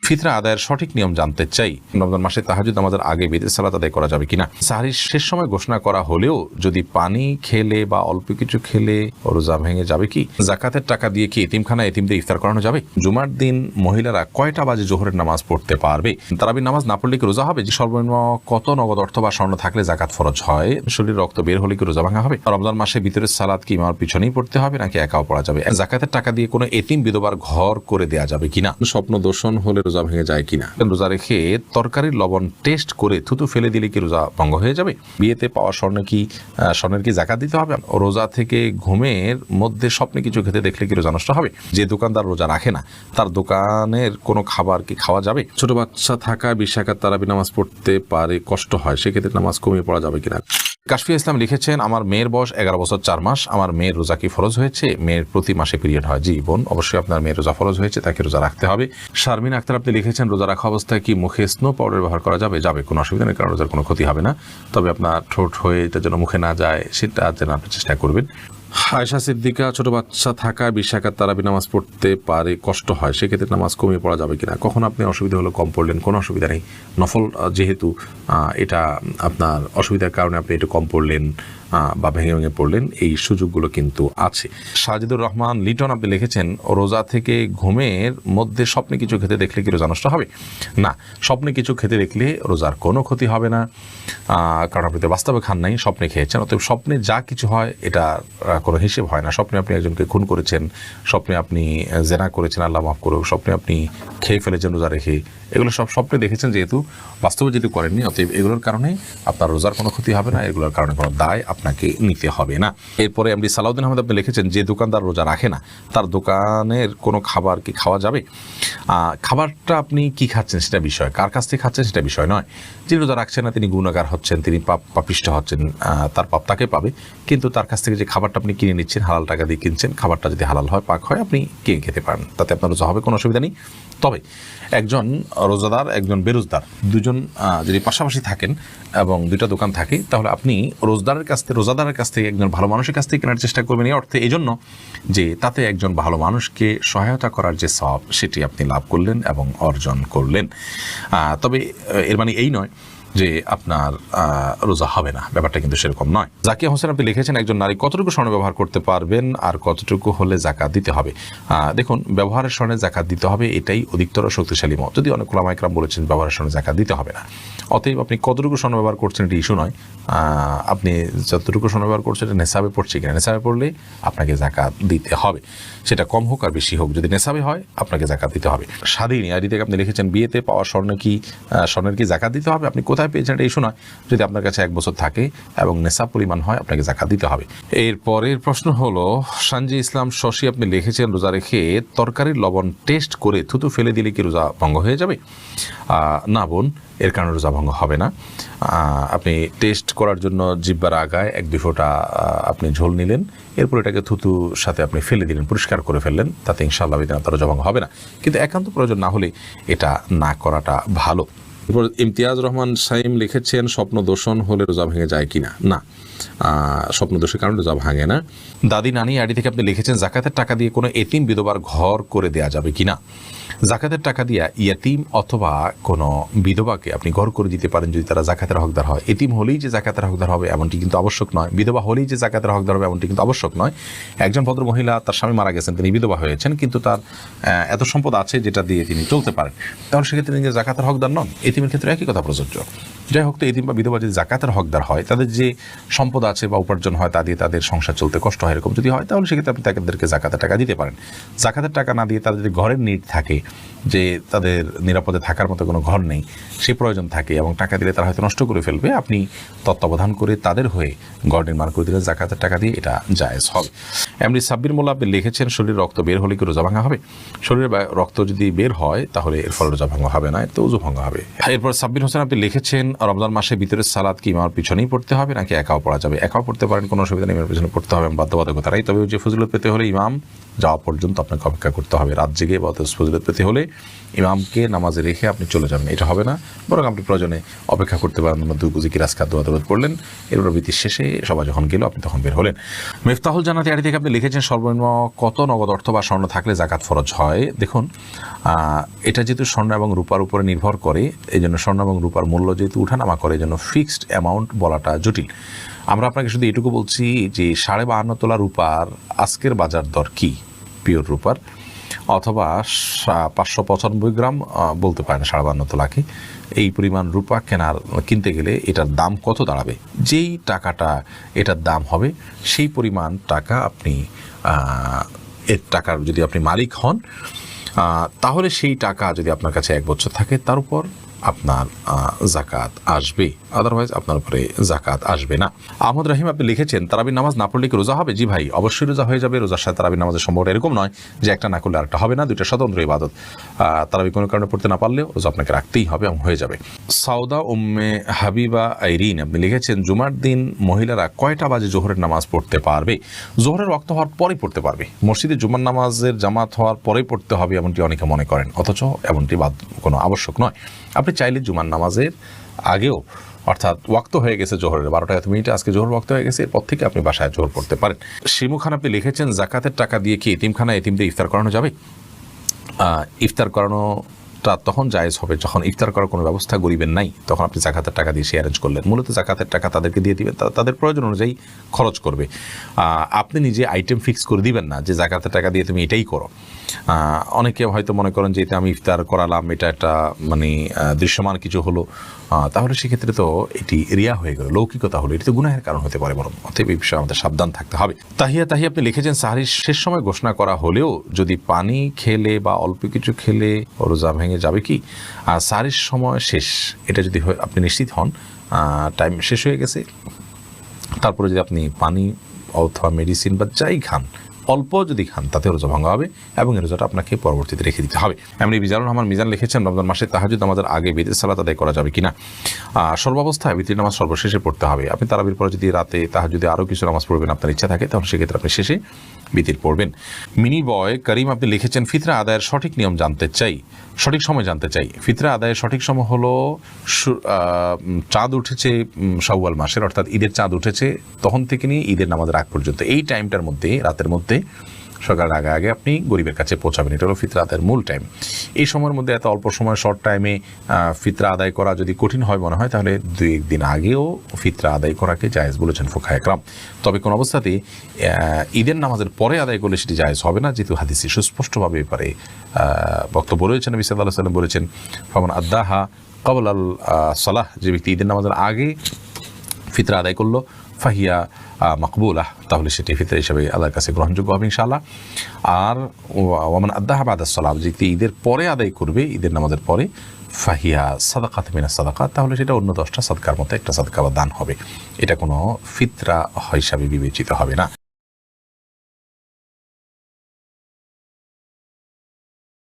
ফিতরা আদায়ের সঠিক নিয়ম জানতে চাই। রমজান মাসে তাহাজ্জুদ নামাজের আগে বিদের সালাত আদায় করা যাবে কিনা? সাহরির শেষ সময় ঘোষণা করা হলেও যদি পানি খেলে বা অল্প কিছু খেলে রোজা ভেঙে যাবে কি? জাকাতের টাকা দিয়ে কি এতিমখানায় এতিমদের ইফতার করানো যাবে? জুমার দিন মহিলারা কয়টা বাজে জোহরের নামাজ পড়তে পারবে? তারাবির নামাজ না পড়লে কি রোজা হবে? যে সর্বনিম্ন কত নগদ অর্থ বা স্বর্ণ থাকলে জাকাত ফরজ হয়? শরীরে রক্ত বের হলে কি রোজা ভাঙা হবে? রমজান মাসে ভিতরের সালাত কি ইমামের পিছনেই পড়তে হবে নাকি একাও পড়া যাবে? জাকাতের টাকা দিয়ে কোনো এতিম বিধবার ঘর করে দেয়া যাবে কিনা? স্বপ্ন দর্শন হলে রোজা ভেঙে যায় কিনা? রোজা রেখে তরকারির লবণ টেস্ট করে থুতু ফেলে দিলে কি রোজা ভঙ্গ হয়ে যাবে? বিয়েতে পাওয়া স্বর্ণের কি জাকাত দিতে হবে? রোজা থেকে ঘুমের মধ্যে স্বপ্নে কিছু খেতে দেখলে কি রোজা নষ্ট হবে? যে দোকানদার রোজা রাখে না তার দোকানের কোনো খাবার কি খাওয়া যাবে? ছোট বাচ্চা থাকা 20 রাকাত তারাবি নামাজ পড়তে পারে, কষ্ট হয়, সেক্ষেত্রে নামাজ কমিয়ে পড়া যাবে কিনা? কাশফিয়া ইসলাম লিখেছেন, আমার মেয়ের বয়স 11 বছর 4 মাস। আমার মেয়ের রোজা কি ফরজ হয়েছে? মেয়ের প্রতি মাসে পিরিয়ড হয়। জি বোন, অবশ্যই আপনার মেয়ের রোজা ফরজ হয়েছে, তাকে রোজা রাখতে হবে। শারমিন আক্তার আপনি লিখেছেন, রোজা রাখা অবস্থায় কি মুখে স্নো পাউডার ব্যবহার করা যাবে? যাবে, কোনো অসুবিধা নেই, কারণ রোজার কোনো ক্ষতি হবে না। তবে আপনার ঠোঁট হয়ে এটা যেন মুখে না যায় সেটা যেন আপনি চেষ্টা করবেন। আয়েশা সিদ্দিকা, ছোট বাচ্চা থাকা 20 রাকাত তারাবি নামাজ পড়তে পারে, কষ্ট হয়, সেক্ষেত্রে নামাজ কমিয়ে পড়া যাবে কিনা? কখন আপনি অসুবিধা হলো কম পড়লেন, কোনো অসুবিধা নেই। নফল যেহেতু এটা আপনার অসুবিধার কারণে আপনি একটু কম পড়লেন বা ভেঙে ভেঙে পড়লেন, এই সুযোগগুলো কিন্তু আছে। সাজিদুর রহমান লিটন আপনি লিখেছেন, রোজা থেকে ঘুমের মধ্যে স্বপ্নে কিছু খেতে দেখলে কি রোজা নষ্ট হবে? না, স্বপ্নে কিছু খেতে দেখলে রোজার কোনো ক্ষতি হবে না, কারণ আপনি তো বাস্তবে খান নাই, স্বপ্নে খেয়েছেন। অতএব স্বপ্নে যা কিছু হয় এটা কোনো হিসেব হয় না। স্বপ্নে আপনি একজনকে খুন করেছেন, স্বপ্নে আপনি জেনা করেছেন, আল্লাহ মাফ করুক, স্বপ্নে আপনি খেয়ে ফেলেছেন রোজা রেখে, এগুলো সব স্বপ্নে দেখেছেন, যেহেতু বাস্তবে যেহেতু করেননি, অতএব এগুলোর কারণে আপনার রোজার কোনো ক্ষতি হবে না, এগুলোর কারণে কোনো দায় আপনাকে নিতে হবে না। এরপরে এমডি সালাউদ্দিন আহমেদ আপনি লিখেছেন, যে দোকানদার রোজা রাখে না তার দোকানের কোনো খাবার কি খাওয়া যাবে? খাবারটা আপনি কি খাচ্ছেন সেটা বিষয়, কার কাছ থেকে খাচ্ছেন সেটা বিষয় নয়। যিনি রোজা রাখছেন না তিনি গুনাহগার হচ্ছেন, তিনি পাপিষ্ঠ হচ্ছেন, তার পাপ তাকে পাবে। কিন্তু তার কাছ থেকে যে খাবারটা আপনি কিনে নিচ্ছেন, হালাল টাকা দিয়ে কিনছেন, খাবারটা যদি হালাল হয়, পাক হয়, আপনি কিনে খেতে পারেন, তাতে আপনার রোজা হবে, কোনো অসুবিধা নেই। তবে একজন রোজাদার একজন বেরোজদার দুজন যদি পাশাপাশি থাকেন এবং দুইটা দোকান থাকে, তাহলে আপনি রোজাদারের কাছ থেকে একজন ভালো মানুষের কাছ থেকে কেনার চেষ্টা করবেন, এই অর্থে এই জন্য যে তাতে একজন ভালো মানুষকে সহায়তা করার যে সওয়াব সেটি আপনি লাভ করলেন এবং অর্জন করলেন। তবে এর মানে এই নয় যে আপনার রোজা হবে না, ব্যাপারটা কিন্তু সেরকম নয়। জাকিয়া হোসেন আপনি লিখেছেন, একজন নারী কতটুকু স্বর্ণ ব্যবহার করতে পারবেন আর কতটুকু হলে জাকাত দিতে হবে? দেখুন, ব্যবহারের স্বর্ণে জাকাত দিতে হবে, এটাই অধিকতর শক্তিশালী মত। যদি অনেক ওলামা ইকরাম বলেছেন ব্যবহারের স্বর্ণে জাকাত দিতে হবে না। অতএব আপনি কতটুকু স্বর্ণ ব্যবহার করছেন এটি ইস্যু নয়, আপনি যতটুকু স্বর্ণ ব্যবহার করছেন এটা নেশাবে পড়ছে কিনা, নেশাবে পড়লে আপনাকে জাকাত দিতে হবে, সেটা কম হোক আর বেশি হোক, যদি নেশাবে হয় আপনাকে জাকাত দিতে হবে। স্বাধীন আইডি থেকে আপনি লিখেছেন, বিয়েতে পাওয়া স্বর্ণের কি জাকাত দিতে হবে? আপনি কোথায় পেয়েছেন এটা ইস্যু নয়, যদি আপনার কাছে 1 বছর থাকে এবং নেশাব পরিমাণ হয় আপনাকে জাকাত দিতে হবে। এর পরের প্রশ্ন হলো, সানজি ইসলাম শশী আপনি লিখেছেন, রোজা রেখে তরকারির লবণ টেস্ট করে থুতু ফেলে দিলে কি রোজা ভঙ্গ হয়ে যাবে? না বোন, এর কারণে রোজা ভঙ্গ হবে না। আপনি টেস্ট করার জন্য জিহ্বার আগায় 1-2 ফোঁটা আপনি ঝোল নিলেন, এরপর এটাকে থুতুর সাথে আপনি ফেলে দিলেন, পরিষ্কার করে ফেললেন, তাতে ইনশাআল্লাহ আপনার রোজা ভঙ্গ হবে না। কিন্তু একান্ত প্রয়োজন না হলে এটা না করাটা ভালো। এরপর ইমতিয়াজ রহমান সাইম লিখেছেন, স্বপ্ন দর্শন হলে রোজা ভেঙে যায় কিনা? না, স্বপ্ন দোষের কারণে রোজা ভাঙে না। দাদি নানি আইডি থেকে আপনি লিখেছেন, জাকাতের টাকা দিয়ে কোনো এতিম বিধবার ঘর করে দেয়া যাবে কিনা? জাকাতের টাকা দিয়ে ইয়াতিম অথবা কোনো বিধবাকে আপনি ঘর করে দিতে পারেন যদি তারা জাকাতের হকদার হয়। এতিম হলেই যে জাকাতের হকদার হবে এমনটি কিন্তু আবশ্যক নয়, বিধবা হলেই যে জাকাতের হকদার হবে এমনটি কিন্তু আবশ্যক নয়। একজন ভদ্র মহিলা, তার স্বামী মারা গেছেন, তিনি বিধবা হয়েছেন, কিন্তু তার এত সম্পদ আছে যেটা দিয়ে তিনি চলতে পারেন, তাহলে সেক্ষেত্রে তিনি জাকাতের হকদার নন। এতিমের ক্ষেত্রে একই কথা প্রযোজ্য। যাই হোক, তো এতিম বা বিধবা যদি জাকাতের হকদার হয়, তাদের যে সম্পদ আছে বা উপার্জন হয় তা দিয়ে তাদের সংসার চলতে কষ্ট হয়, এরকম যদি হয়, তাহলে সেক্ষেত্রে আপনি তাদেরকে জাকাতের টাকা দিতে পারেন। জাকাতের টাকা না দিয়ে তাদের যদি ঘরের নিড থাকে, যে তাদের নিরাপদে থাকার মতো কোনো ঘর নেই, সে প্রয়োজন থাকে এবং টাকা দিলে তারা হয়তো নষ্ট করে ফেলবে, আপনি তত্ত্বাবধান করে তাদের হয়ে ঘর নির্মাণ করে দিলে জাকাতের টাকা দিয়ে এটা জায়েজ হবে। এমনি সাব্বির মোল্লা আপনি লিখেছেন, শরীরে রক্ত বের হলে কি রোজা ভাঙা হবে? শরীরে রক্ত যদি বের হয় তাহলে এর ফলে রোজা ভাঙা হবে না, এর তো ওযু ভাঙা হবে। এরপর সাব্বির হোসেন আপনি লিখেছেন, রমজান মাসে ভিতরের সালাত কি ইমামের পিছনেই পড়তে হবে নাকি একাও পড়া যাবে? একাও পড়তে পারেন, কোনো অসুবিধা নেই, ইমামের পিছনে পড়তে হবে বাধ্যবাধকতা নাই। তবে যে ফজিলত পেতে হলে ইমাম যাওয়া পর্যন্ত আপনাকে অপেক্ষা করতে হবে। রাত জেগে বা ফজিলত পেতে হলে ইমামকে নামাজে রেখে আপনি চলে যাবেন, এটা হবে না। বরং আপনি প্রয়োজনে অপেক্ষা করতে পারেন, দুই কুজি কিরাস খাদ্য আদালত করলেন, এরপর বিতির শেষে সবাই যখন গেল আপনি তখন বের হলেন। মিফতাহুল জান্নাত আড়ি থেকে আপনি লিখেছেন সর্বনিম্ন কত নগদ অর্থ বা স্বর্ণ থাকলে জাকাত ফরজ হয়? দেখুন, এটা যেহেতু স্বর্ণ এবং রূপার উপরে নির্ভর করে, এই জন্য স্বর্ণ এবং রূপার মূল্য যেহেতু উঠানামা করে, এই জন্য ফিক্সড অ্যামাউন্ট বলাটা জটিল। আমরা আপনাকে শুধু এটুকু বলছি যে 52.5 তোলা রূপার আজকের বাজার দর কি পিওর রূপার, অথবা 595 গ্রাম বলতে পারেন 52.5 তোলাকে, এই পরিমাণ রূপা কিনতে গেলে এটার দাম কত দাঁড়াবে? যেই টাকাটা এটার দাম হবে সেই পরিমাণ টাকা আপনি এর টাকার যদি আপনি মালিক হন, তাহলে সেই টাকা যদি আপনার কাছে 1 বছর থাকে তার উপর আপনার জাকাত আসবে, আদারওয়াইজ আপনার উপরে জাকাত আসবে না। আহমদ রহিম আপনি লিখেছেন তারাবির নামাজ না পড়লে কি রোজা হবে? জি ভাই, অবশ্যই রোজা হয়ে যাবে। রোজার সাথে তারাবির নামাজের সম্পর্ক এরকম নয় যে একটা না করলে আরেকটা হবে না, দুইটা স্বতন্ত্র ইবাদত। তারাবি কোনো কারণে পড়তে না পারলেও রোজা আপনাকে রাখতেই হবে এবং হয়ে যাবে। সাউদা উম্মে হাবিবা আইরিন আপনি লিখেছেন জুমার দিন মহিলারা কয়টা বাজে জোহরের নামাজ পড়তে পারবে? জোহরের ওয়াক্ত হওয়ার পরেই পড়তে পারবে। মসজিদে জুমার নামাজের জামাত হওয়ার পরেই পড়তে হবে এমনটি অনেকে মনে করেন, অথচ এমনটি কোনো আবশ্যক নয়। আপনি চাইলে জুমার নামাজের আগেও, অর্থাৎ ওয়াক্ত হয়ে গেছে জোহরের 12টা 1 মিনিটে, আজকে জোহর ওয়াক্ত হয়ে গেছে, এরপর থেকে আপনি বাসায় জোহর পড়তে পারেন। শিমু খান আপনি লিখেছেন জাকাতের টাকা দিয়ে কি এতিমদের ইফতার করানো যাবে? ইফতার করানোটা তখন জায়েজ হবে যখন ইফতার করার কোনো ব্যবস্থা গরিবের নাই, তখন আপনি জাকাতের টাকা দিয়ে সে অ্যারেঞ্জ করলেন। মূলত জাকাতের টাকা তাদেরকে দিয়ে দিবেন, তাদের প্রয়োজন অনুযায়ী খরচ করবে। আপনি নিজে আইটেম ফিক্স করে দিবেন না যে জাকাতের টাকা দিয়ে তুমি এটাই করো। অনেকে হয়তো মনে করেন যে এতে আমি ইফতার করালাম, এটা একটা মানে দৃশ্যমান কিছু হলো, তাহলে সেক্ষেত্রে তো এটি রিয়া হয়ে গেল, লৌকিকতা হলো, এটি তো গুনাহের কারণ হতে পারে। বরং অতএব এই বিষয়ে আমাদের সাবধান থাকতে হবে। তাহিয়া আপনি লিখেছেন সাহরির শেষ সময় ঘোষণা করা হলেও যদি পানি খেলে বা অল্প কিছু খেলে রোজা ভেঙে যাবে কি? আর সাহরির সময় শেষ, এটা যদি আপনি নিশ্চিত হন টাইম শেষ হয়ে গেছে, তারপরে যদি আপনি পানি অথবা মেডিসিন বা যাই খান, অল্প যদি খান, তাতে রোজা ভাঙা হবে এবং এই রোজাটা আপনাকে পরবর্তীতে রেখে দিতে হবে। এমনি মিজানুর রহমান মিজান লিখেছেন রমজান মাসে তাহাজ্জুদ আমাদের আগে বিতির সালাত আদায় করা যাবে কিনা? সর্বাবস্থায় বিতির নামাজ সর্বশেষে পড়তে হবে। আপনি তারাবির পরে যদি রাতে তাহাজ্জুদে আরও কিছু নামাজ পড়বেন আপনার ইচ্ছা থাকে, তাহলে সেক্ষেত্রে আপনি শেষে বিতির পড়বেন। মিনি বয় করিম আপনি লিখেছেন ফিতরা আদায়ের সঠিক নিয়ম জানতে চাই, সঠিক সময় জানতে চাই। ফিতরা আদায়ের সঠিক সময় হলো চাঁদ উঠেছে শাওয়াল মাসের, অর্থাৎ ঈদের চাঁদ উঠেছে তখন থেকে নিয়ে ঈদের নামাজের আগ পর্যন্ত, এই টাইমটার মধ্যে, রাতের মধ্যে, সকালের আগে আগে আপনি গরিবের কাছে পৌঁছাবেন। এটা হলো ফিতরা আদায়ের মূল টাইম। এই সময়ের মধ্যে এত অল্প সময়, শর্ট টাইমে ফিতরা আদায় করা যদি কঠিন হয় মনে হয়, তাহলে 2-1 দিন আগেও ফিতরা আদায় করাকে জায়েজ বলেছেন ফুকাহায়ে কেরাম। তবে কোন অবস্থাতেই ঈদের নামাজের পরে আদায় করলে সেটি জায়েজ হবে না, যেহেতু হাদিসে সুস্পষ্টভাবে ব্যাপারে বক্তব্য রয়েছেন। নবী সাল্লাল্লাহু আলাইহি ওয়াসাল্লাম বলেছেন ফামান আদ্দাহা ক্বাবলা আল সালাহ, যে ব্যক্তি ঈদের নামাজের আগে ফিতরা আদায় করলো ফাহিয়া মাকবুলাহ, তাহলে সেটি ফিতরা হিসাবে আল্লাহর কাছে গ্রহণযোগ্য হবে ইনশাআল্লাহ। আর ওয়ামান আদ্দাহা বাদাস সালাহ, যে ঈদের পরে আদায় করবে, ঈদের নামাজের পরে, ফাহিয়া সাদাকাত মিনাস সাদাকাত, তাহলে সেটা অন্য 10টা সাদকার মতো একটা সাদকা বা দান হবে। এটা কোনো ফিতরা হিসাবে বিবেচিত হবে না।